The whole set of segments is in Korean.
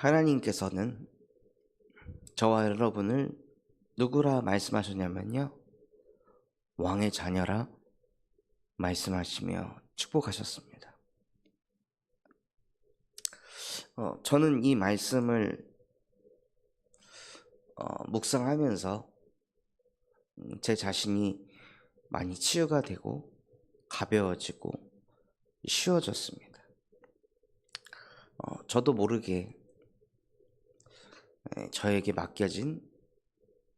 하나님께서는 저와 여러분을 누구라 말씀하셨냐면요, 왕의 자녀라 말씀하시며 축복하셨습니다. 저는 이 말씀을 묵상하면서 제 자신이 많이 치유가 되고 가벼워지고 쉬워졌습니다. 저도 모르게 저에게 맡겨진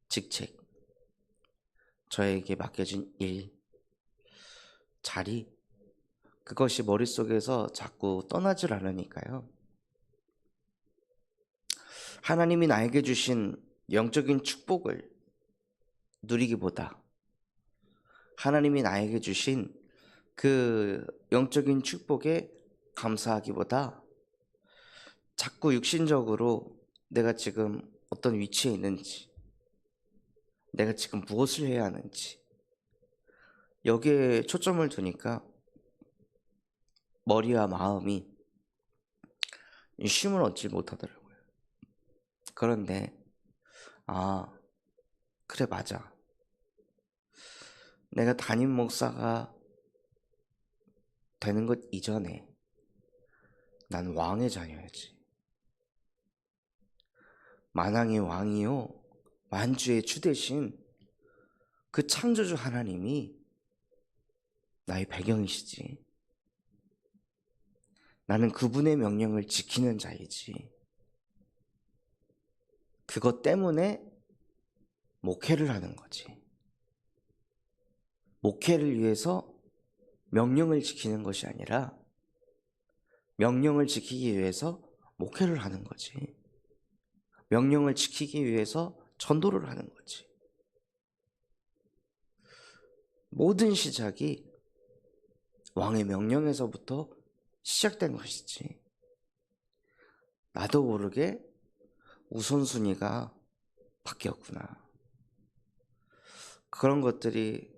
직책, 저에게 맡겨진 일, 자리, 그것이 머릿속에서 자꾸 떠나질 않으니까요. 하나님이 나에게 주신 영적인 축복을 누리기보다, 하나님이 나에게 주신 그 영적인 축복에 감사하기보다 자꾸 육신적으로 내가 지금 어떤 위치에 있는지, 내가 지금 무엇을 해야 하는지 여기에 초점을 두니까 머리와 마음이 쉼을 얻지 못하더라고요. 그런데 그래, 맞아. 내가 담임 목사가 되는 것 이전에 난 왕의 자녀야지. 만왕의 왕이요, 만주의 주 되신 그 창조주 하나님이 나의 배경이시지. 나는 그분의 명령을 지키는 자이지. 그것 때문에 목회를 하는 거지. 목회를 위해서 명령을 지키는 것이 아니라 명령을 지키기 위해서 목회를 하는 거지. 명령을 지키기 위해서 전도를 하는 거지. 모든 시작이 왕의 명령에서부터 시작된 것이지. 나도 모르게 우선순위가 바뀌었구나. 그런 것들이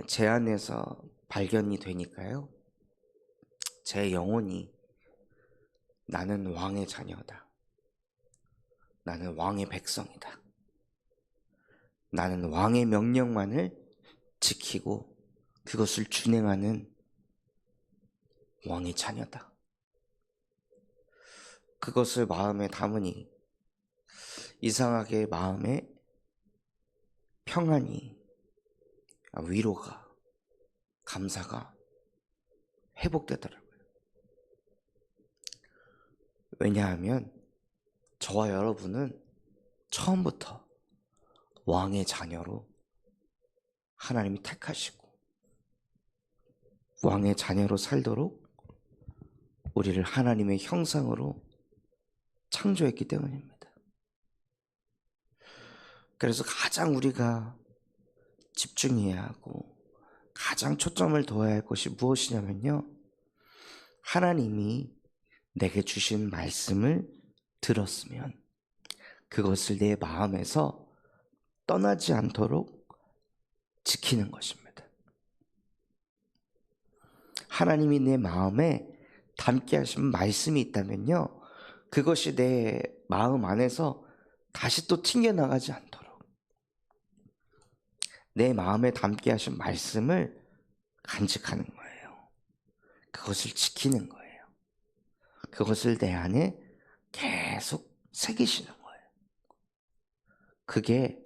제 안에서 발견이 되니까요, 제 영혼이 나는 왕의 자녀다, 나는 왕의 백성이다, 나는 왕의 명령만을 지키고 그것을 준행하는 왕의 자녀다, 그것을 마음에 담으니 이상하게 마음에 평안이, 위로가, 감사가 회복되더라고요. 왜냐하면 저와 여러분은 처음부터 왕의 자녀로 하나님이 택하시고 왕의 자녀로 살도록 우리를 하나님의 형상으로 창조했기 때문입니다. 그래서 가장 우리가 집중해야 하고 가장 초점을 둬야 할 것이 무엇이냐면요, 하나님이 내게 주신 말씀을 들었으면 그것을 내 마음에서 떠나지 않도록 지키는 것입니다. 하나님이 내 마음에 담게 하신 말씀이 있다면요, 그것이 내 마음 안에서 다시 또 튕겨나가지 않도록 내 마음에 담게 하신 말씀을 간직하는 거예요. 그것을 지키는 거예요. 그것을 내 안에 계속 새기시는 거예요. 그게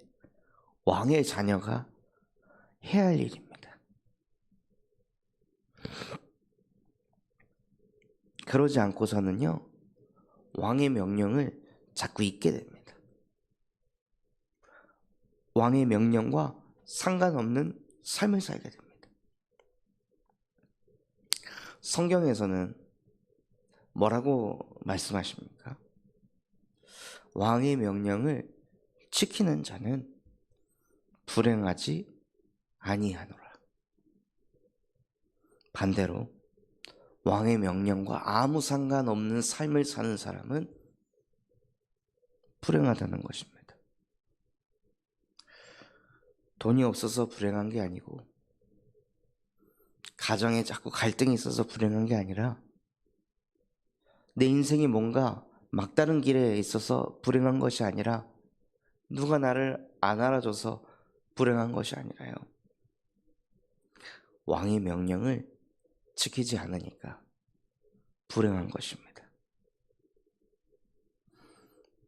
왕의 자녀가 해야 할 일입니다. 그러지 않고서는요, 왕의 명령을 자꾸 잊게 됩니다. 왕의 명령과 상관없는 삶을 살게 됩니다. 성경에서는 뭐라고 말씀하십니까? 왕의 명령을 지키는 자는 불행하지 아니하노라. 반대로 왕의 명령과 아무 상관없는 삶을 사는 사람은 불행하다는 것입니다. 돈이 없어서 불행한 게 아니고, 가정에 자꾸 갈등이 있어서 불행한 게 아니라, 내 인생이 뭔가 막다른 길에 있어서 불행한 것이 아니라 누가 나를 안 알아줘서 불행한 것이 아니라요. 왕의 명령을 지키지 않으니까 불행한 것입니다.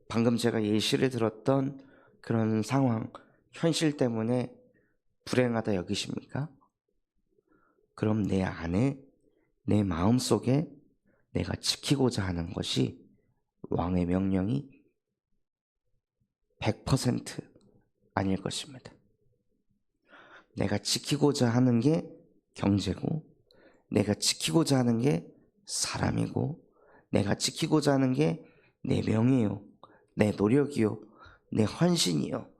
방금 제가 예시를 들었던 그런 상황, 현실 때문에 불행하다 여기십니까? 그럼 내 안에, 내 마음속에 내가 지키고자 하는 것이 왕의 명령이 100% 아닐 것입니다. 내가 지키고자 하는 게 경제고, 내가 지키고자 하는 게 사람이고, 내가 지키고자 하는 게 내 명예요, 내 노력이요, 내 헌신이요,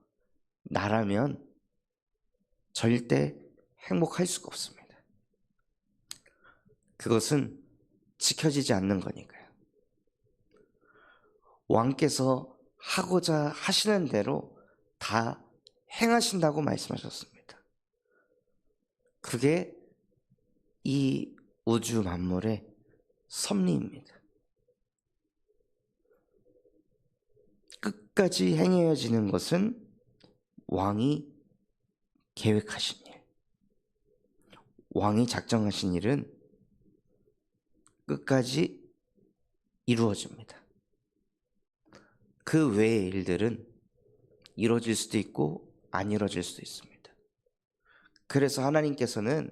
나라면 절대 행복할 수가 없습니다. 그것은 지켜지지 않는 거니까요. 왕께서 하고자 하시는 대로 다 행하신다고 말씀하셨습니다. 그게 이 우주 만물의 섭리입니다. 끝까지 행해지는 것은 왕이 계획하신 일, 왕이 작정하신 일은 끝까지 이루어집니다. 그 외의 일들은 이루어질 수도 있고 안 이루어질 수도 있습니다. 그래서 하나님께서는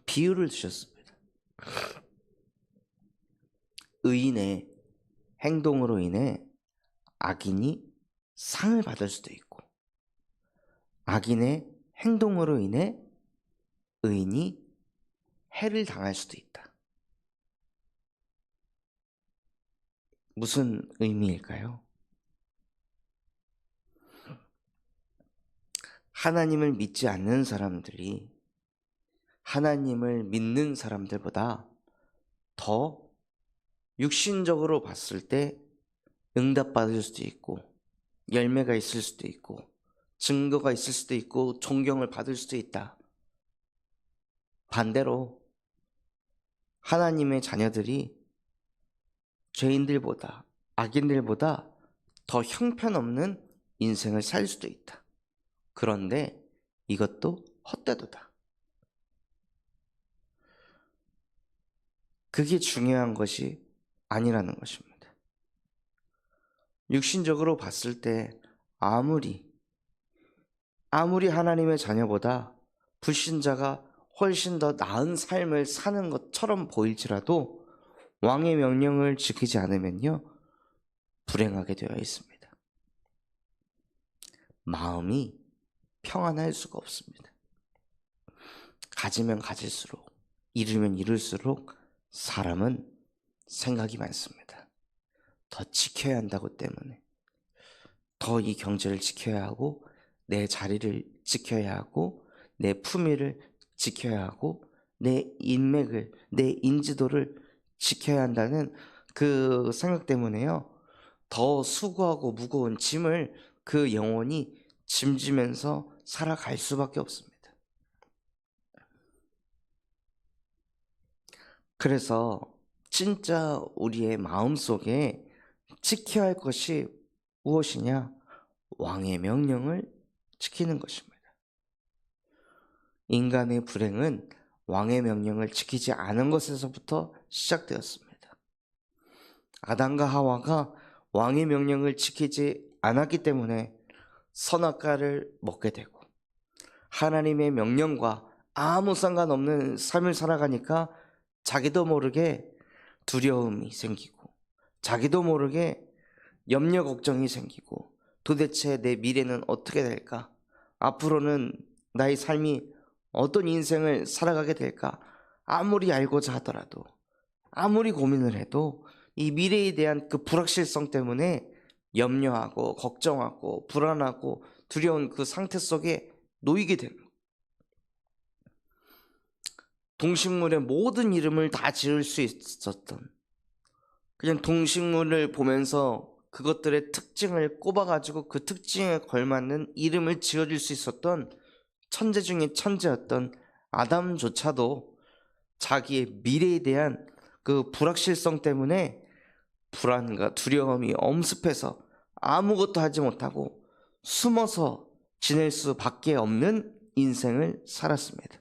비유를 주셨습니다. 의인의 행동으로 인해 악인이 상을 받을 수도 있고, 악인의 행동으로 인해 의인이 해를 당할 수도 있다. 무슨 의미일까요? 하나님을 믿지 않는 사람들이 하나님을 믿는 사람들보다 더 육신적으로 봤을 때 응답받을 수도 있고, 열매가 있을 수도 있고, 증거가 있을 수도 있고, 존경을 받을 수도 있다. 반대로 하나님의 자녀들이 죄인들보다, 악인들보다 더 형편없는 인생을 살 수도 있다. 그런데 이것도 헛되도다. 그게 중요한 것이 아니라는 것입니다. 육신적으로 봤을 때 아무리 하나님의 자녀보다 불신자가 훨씬 더 나은 삶을 사는 것처럼 보일지라도 왕의 명령을 지키지 않으면요, 불행하게 되어 있습니다. 마음이 평안할 수가 없습니다. 가지면 가질수록, 이루면 이룰수록 사람은 생각이 많습니다. 더 지켜야 한다고 때문에, 더 이 경제를 지켜야 하고, 내 자리를 지켜야 하고, 내 품위를 지켜야 하고, 내 인맥을, 내 인지도를 지켜야 한다는 그 생각 때문에요, 더 수고하고 무거운 짐을 그 영혼이 짐지면서 살아갈 수밖에 없습니다. 그래서 진짜 우리의 마음속에 지켜야 할 것이 무엇이냐? 왕의 명령을 지키는 것입니다. 인간의 불행은 왕의 명령을 지키지 않은 것에서부터 시작되었습니다. 아담과 하와가 왕의 명령을 지키지 않았기 때문에 선악과를 먹게 되고, 하나님의 명령과 아무 상관없는 삶을 살아가니까 자기도 모르게 두려움이 생기고, 자기도 모르게 염려 걱정이 생기고, 도대체 내 미래는 어떻게 될까? 앞으로는 나의 삶이 어떤 인생을 살아가게 될까? 아무리 알고자 하더라도, 아무리 고민을 해도 이 미래에 대한 그 불확실성 때문에 염려하고 걱정하고 불안하고 두려운 그 상태 속에 놓이게 되는 거예요. 동식물의 모든 이름을 다 지을 수 있었던, 그냥 동식물을 보면서 그것들의 특징을 꼽아가지고 그 특징에 걸맞는 이름을 지어줄 수 있었던 천재 중에 천재였던 아담조차도 자기의 미래에 대한 그 불확실성 때문에 불안과 두려움이 엄습해서 아무것도 하지 못하고 숨어서 지낼 수밖에 없는 인생을 살았습니다.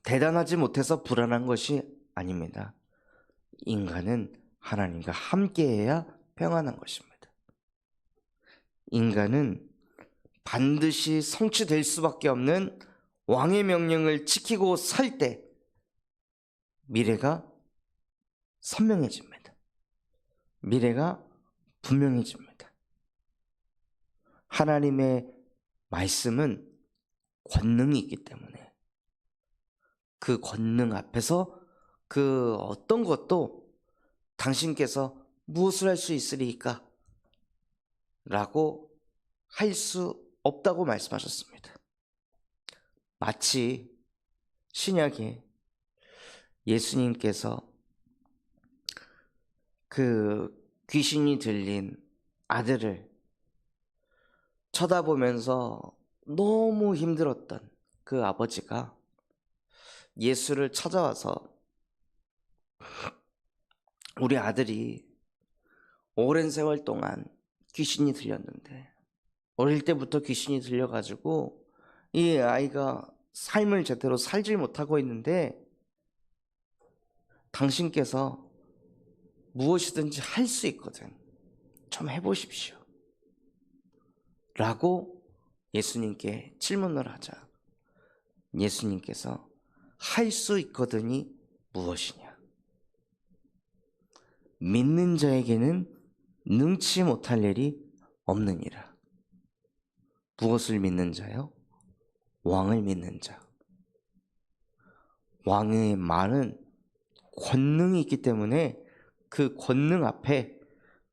대단하지 못해서 불안한 것이 아닙니다. 인간은 하나님과 함께해야 평안한 것입니다. 인간은 반드시 성취될 수밖에 없는 왕의 명령을 지키고 살 때 미래가 선명해집니다. 미래가 분명해집니다. 하나님의 말씀은 권능이 있기 때문에 그 권능 앞에서 그 어떤 것도 당신께서 무엇을 할 수 있으리까? 라고 할 수 없다고 말씀하셨습니다. 마치 신약에 예수님께서 그 귀신이 들린 아들을 쳐다보면서 너무 힘들었던 그 아버지가 예수를 찾아와서 우리 아들이 오랜 세월 동안 귀신이 들렸는데 어릴 때부터 귀신이 들려가지고 이 아이가 삶을 제대로 살지 못하고 있는데 당신께서 무엇이든지 할 수 있거든. 좀 해보십시오. 라고 예수님께 질문을 하자 예수님께서 할 수 있거든이 무엇이냐? 믿는 자에게는 능치 못할 일이 없느니라. 무엇을 믿는 자요? 왕을 믿는 자. 왕의 말은 권능이 있기 때문에 그 권능 앞에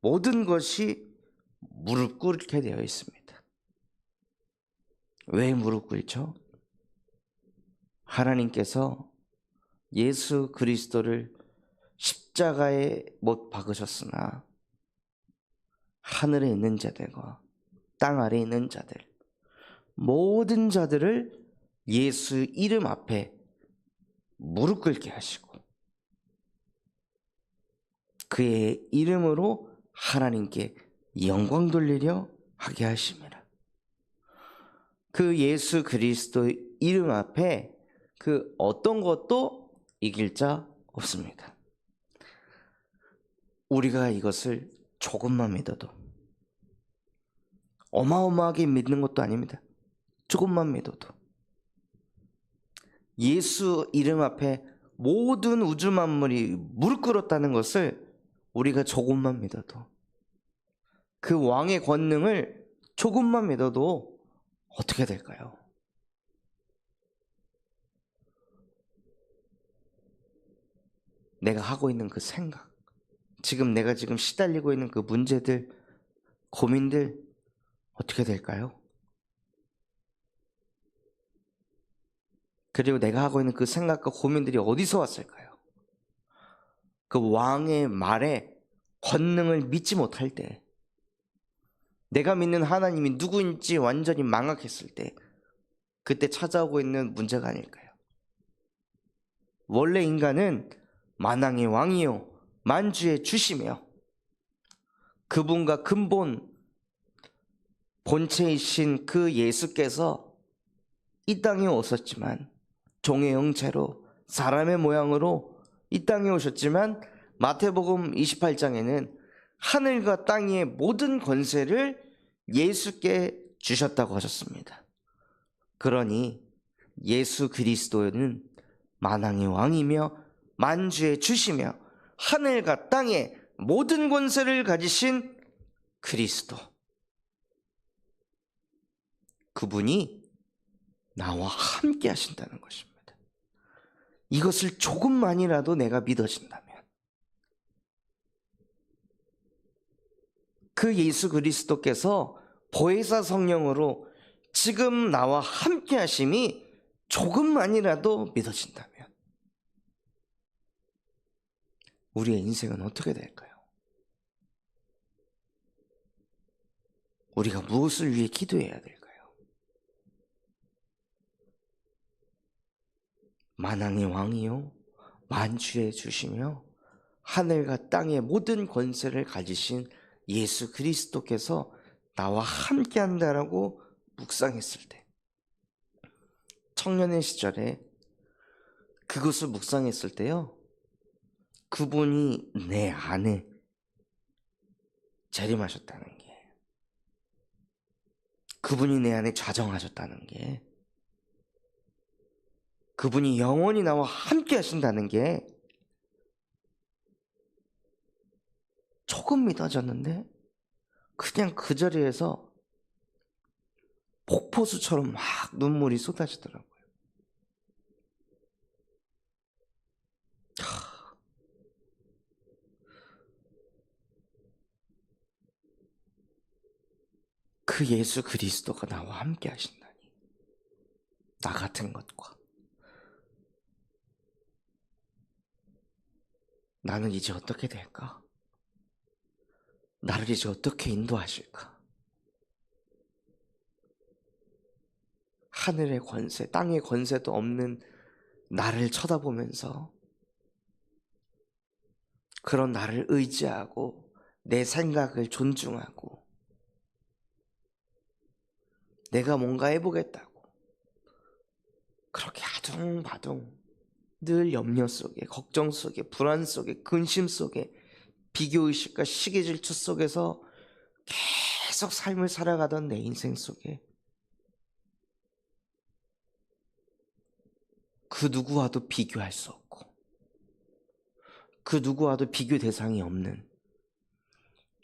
모든 것이 무릎 꿇게 되어 있습니다. 왜 무릎 꿇죠? 하나님께서 예수 그리스도를 십자가에 못 박으셨으나 하늘에 있는 자들과 땅 아래에 있는 자들 모든 자들을 예수 이름 앞에 무릎 꿇게 하시고 그의 이름으로 하나님께 영광 돌리려 하게 하심이라. 그 예수 그리스도의 이름 앞에 그 어떤 것도 이길 자 없습니다. 우리가 이것을 조금만 믿어도 어마어마하게 믿는 것도 아닙니다. 조금만 믿어도 예수 이름 앞에 모든 우주 만물이 무릎 꿇었다는 것을 우리가 조금만 믿어도 그 왕의 권능을 조금만 믿어도 어떻게 될까요? 내가 하고 있는 그 생각, 내가 지금 시달리고 있는 그 문제들, 고민들 어떻게 될까요? 그리고 내가 하고 있는 그 생각과 고민들이 어디서 왔을까요? 그 왕의 말에 권능을 믿지 못할 때, 내가 믿는 하나님이 누구인지 완전히 망각했을 때, 그때 찾아오고 있는 문제가 아닐까요? 원래 인간은 만왕의 왕이요 만주의 주시며 그분과 근본 본체이신 그 예수께서 이 땅에 오셨지만 종의 형체로 사람의 모양으로 이 땅에 오셨지만 마태복음 28장에는 하늘과 땅의 모든 권세를 예수께 주셨다고 하셨습니다. 그러니 예수 그리스도는 만왕의 왕이며 만주의 주시며 하늘과 땅의 모든 권세를 가지신 그리스도, 그분이 나와 함께 하신다는 것입니다. 이것을 조금만이라도 내가 믿어진다면 그 예수 그리스도께서 보혜사 성령으로 지금 나와 함께 하심이 조금만이라도 믿어진다면 우리의 인생은 어떻게 될까요? 우리가 무엇을 위해 기도해야 될까요? 만왕의 왕이요 만주의 주시며 하늘과 땅의 모든 권세를 가지신 예수 그리스도께서 나와 함께 한다라고 묵상했을 때, 청년의 시절에 그것을 묵상했을 때요, 그분이 내 안에 재림하셨다는 게, 그분이 내 안에 좌정하셨다는 게, 그분이 영원히 나와 함께 하신다는 게 조금 믿어졌는데 그냥 그 자리에서 폭포수처럼 막 눈물이 쏟아지더라고요. 그 예수 그리스도가 나와 함께 하신다니, 나 같은 것과. 나는 이제 어떻게 될까? 나를 이제 어떻게 인도하실까? 하늘의 권세, 땅의 권세도 없는 나를 쳐다보면서 그런 나를 의지하고 내 생각을 존중하고 내가 뭔가 해보겠다고 그렇게 아둥바둥 늘 염려 속에, 걱정 속에, 불안 속에, 근심 속에, 비교의식과 시기질투 속에서 계속 삶을 살아가던 내 인생 속에 그 누구와도 비교할 수 없고 그 누구와도 비교 대상이 없는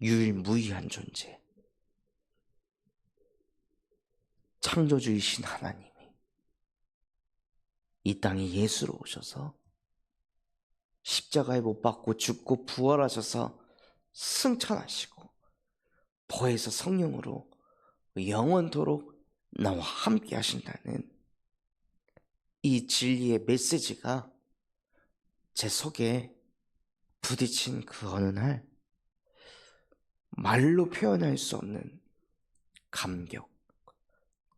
유일무이한 존재, 창조주이신 하나님이 이 땅에 예수로 오셔서 십자가에 못 박고 죽고 부활하셔서 승천하시고 보혜사 성령으로 영원토록 나와 함께 하신다는 이 진리의 메시지가 제 속에 부딪힌 그 어느 날 말로 표현할 수 없는 감격,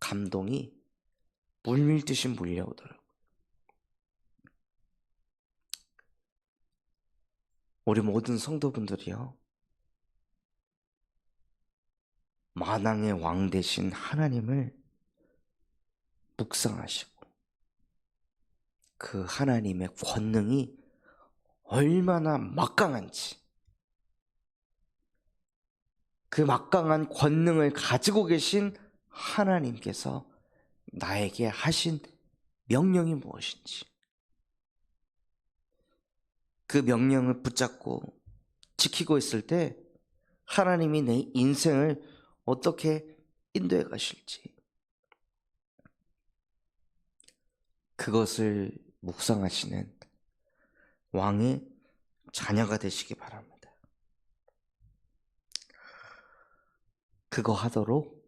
감동이 물밀듯이 몰려오더라고요. 우리 모든 성도분들이요, 만왕의 왕 되신 하나님을 묵상하시고 그 하나님의 권능이 얼마나 막강한지, 그 막강한 권능을 가지고 계신 하나님께서 나에게 하신 명령이 무엇인지, 그 명령을 붙잡고 지키고 있을 때 하나님이 내 인생을 어떻게 인도해 가실지, 그것을 묵상하시는 왕의 자녀가 되시기 바랍니다. 그거 하도록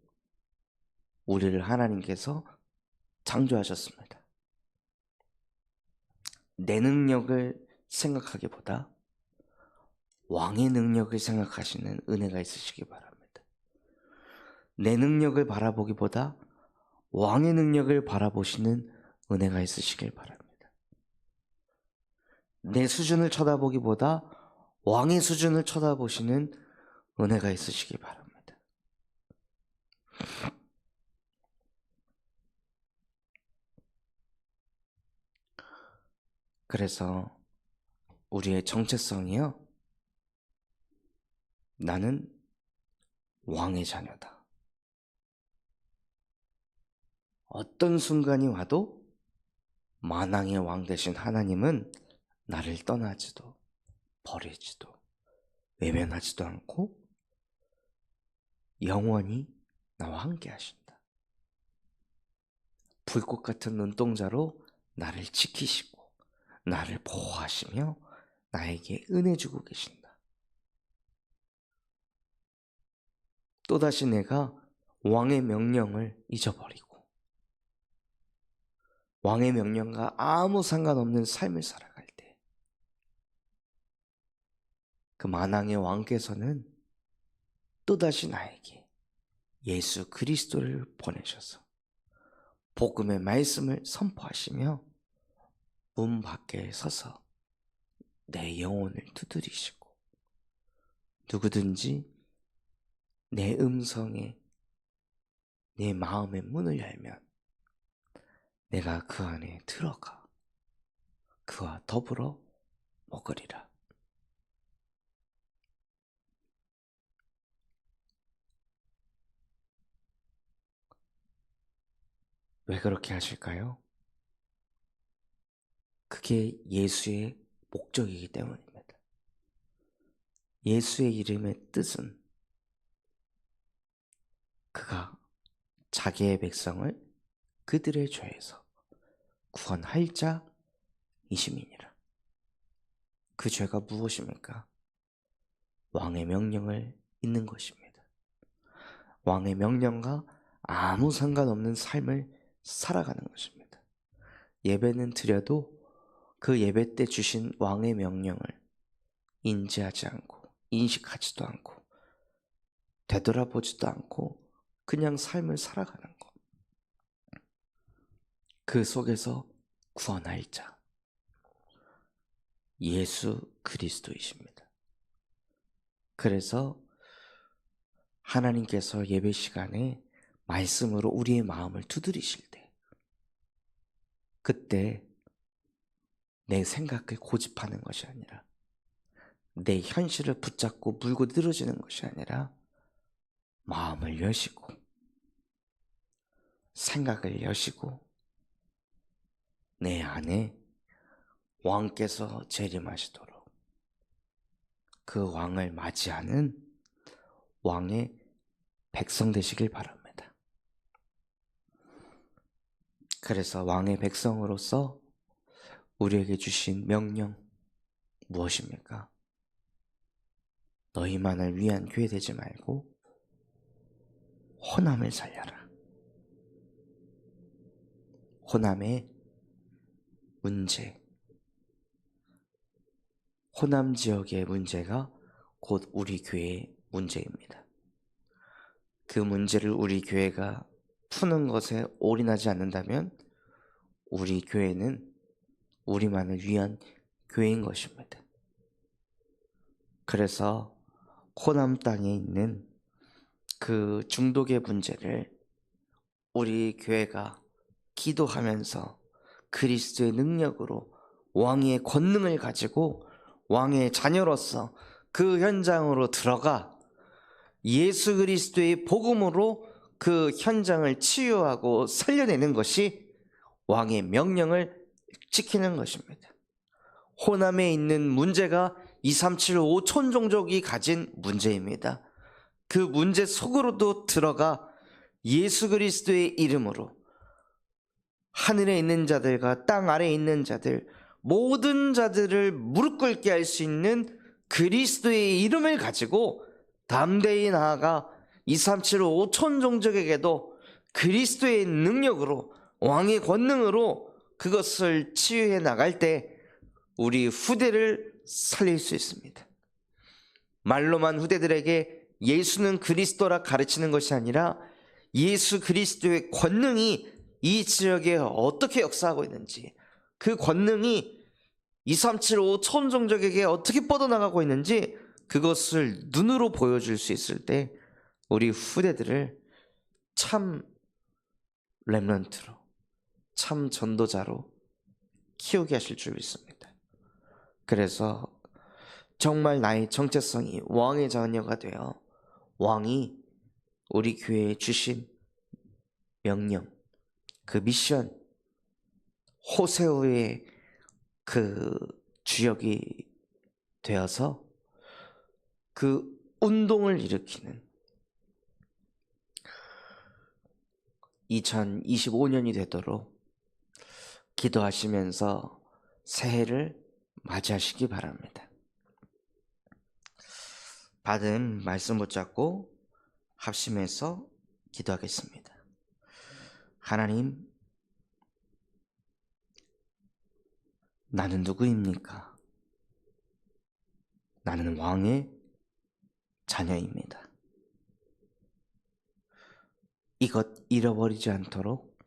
우리를 하나님께서 창조하셨습니다. 내 능력을 생각하기보다 왕의 능력을 생각하시는 은혜가 있으시기 바랍니다. 내 능력을 바라보기보다 왕의 능력을 바라보시는 은혜가 있으시길 바랍니다. 내 수준을 쳐다보기보다 왕의 수준을 쳐다보시는 은혜가 있으시기 바랍니다. 그래서 우리의 정체성이요, 나는 왕의 자녀다. 어떤 순간이 와도 만왕의 왕 되신 하나님은 나를 떠나지도 버리지도 외면하지도 않고 영원히 나와 함께 하신다. 불꽃 같은 눈동자로 나를 지키시고 나를 보호하시며 나에게 은혜 주고 계신다. 또다시 내가 왕의 명령을 잊어버리고 왕의 명령과 아무 상관없는 삶을 살아갈 때 그 만왕의 왕께서는 또다시 나에게 예수 그리스도를 보내셔서 복음의 말씀을 선포하시며 문 밖에 서서 내 영혼을 두드리시고 누구든지 내 음성에 내 마음의 문을 열면 내가 그 안에 들어가 그와 더불어 먹으리라. 왜 그렇게 하실까요? 그게 예수의 목적이기 때문입니다. 예수의 이름의 뜻은 그가 자기의 백성을 그들의 죄에서 구원할 자이심이니라. 그 죄가 무엇입니까? 왕의 명령을 잇는 것입니다. 왕의 명령과 아무 상관없는 삶을 살아가는 것입니다. 예배는 드려도 그 예배 때 주신 왕의 명령을 인지하지 않고 인식하지도 않고 되돌아보지도 않고 그냥 삶을 살아가는 것. 그 속에서 구원할 자 예수 그리스도이십니다. 그래서 하나님께서 예배 시간에 말씀으로 우리의 마음을 두드리실 때 그때 내 생각을 고집하는 것이 아니라 내 현실을 붙잡고 물고 늘어지는 것이 아니라 마음을 여시고 생각을 여시고 내 안에 왕께서 재림하시도록 그 왕을 맞이하는 왕의 백성 되시길 바랍니다. 그래서 왕의 백성으로서 우리에게 주신 명령 무엇입니까? 너희만을 위한 교회 되지 말고 호남을 살려라. 호남의 문제, 호남 지역의 문제가 곧 우리 교회의 문제입니다. 그 문제를 우리 교회가 푸는 것에 올인하지 않는다면 우리 교회는 우리만을 위한 교회인 것입니다. 그래서 호남 땅에 있는 그 중독의 문제를 우리 교회가 기도하면서 그리스도의 능력으로 왕의 권능을 가지고 왕의 자녀로서 그 현장으로 들어가 예수 그리스도의 복음으로 그 현장을 치유하고 살려내는 것이 왕의 명령을 지키는 것입니다. 호남에 있는 문제가 237 5천 종족이 가진 문제입니다. 그 문제 속으로도 들어가 예수 그리스도의 이름으로 하늘에 있는 자들과 땅 아래에 있는 자들 모든 자들을 무릎 꿇게 할 수 있는 그리스도의 이름을 가지고 담대히 나아가 237 5천 종족에게도 그리스도의 능력으로 왕의 권능으로 그것을 치유해 나갈 때 우리 후대를 살릴 수 있습니다. 말로만 후대들에게 예수는 그리스도라 가르치는 것이 아니라 예수 그리스도의 권능이 이 지역에 어떻게 역사하고 있는지 그 권능이 237 5천 종족에게 어떻게 뻗어나가고 있는지 그것을 눈으로 보여줄 수 있을 때 우리 후대들을 참 렘넌트로 참 전도자로 키우게 하실 줄 믿습니다. 그래서 정말 나의 정체성이 왕의 자녀가 되어 왕이 우리 교회에 주신 명령, 그 미션, 호세오의 그 주역이 되어서 그 운동을 일으키는 2025년이 되도록 기도하시면서 새해를 맞이하시기 바랍니다. 받은 말씀 붙잡고 합심해서 기도하겠습니다. 하나님, 나는 누구입니까? 나는 왕의 자녀입니다. 이것 잃어버리지 않도록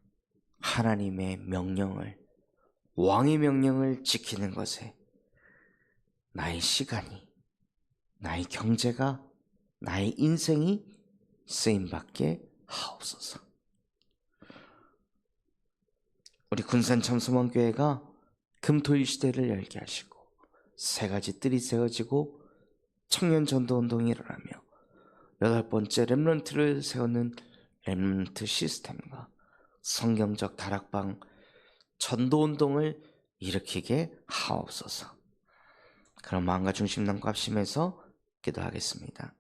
하나님의 명령을 왕의 명령을 지키는 것에 나의 시간이, 나의 경제가, 나의 인생이 쓰임받게 하옵소서. 우리 군산참소망교회가 금토일 시대를 열게 하시고 세 가지 뜰이 세워지고 청년 전도운동이 일어나며 8번째 렘넌트를 세우는 렘넌트 시스템과 성경적 다락방 전도운동을 일으키게 하옵소서. 그럼 마음과 중심 남고 합심해서 기도하겠습니다.